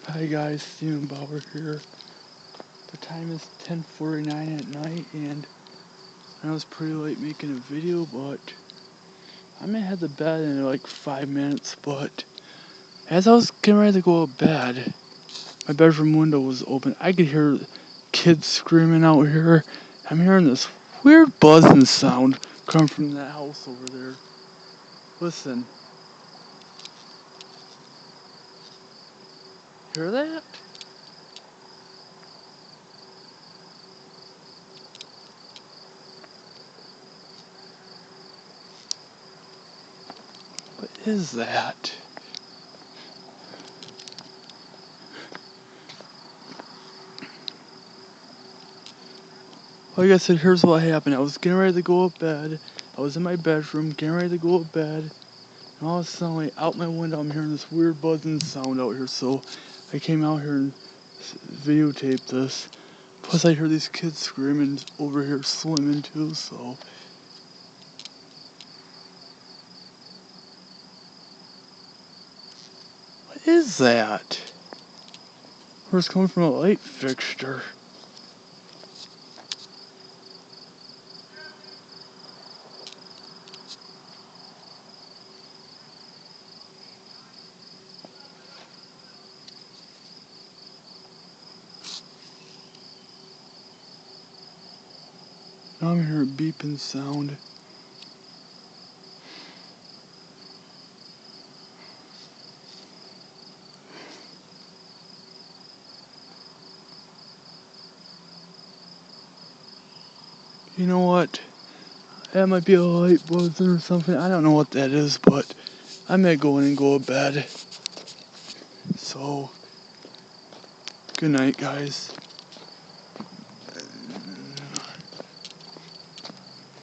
Hi guys, Steven Bauer here. The time is 10:49 at night and I know it's pretty late making a video, but I may head to bed in like 5 minutes. But as I was getting ready to go to bed, my bedroom window was open. I could hear kids screaming out here. I'm hearing this weird buzzing sound coming from that house over there. Listen. Hear that? What is that? Like I said, here's what happened. I was getting ready to go to bed. I was in my bedroom, getting ready to go to bed. And all of a sudden, like, out my window, I'm hearing this weird buzzing sound out here. So I came out here and videotaped this. Plus, I hear these kids screaming over here, swimming too. So what is that? Where's coming from a light fixture? Now I'm hearing a beeping sound. You know what? That might be a light buzzing or something. I don't know what that is, but I may go in and go to bed. So, good night, guys.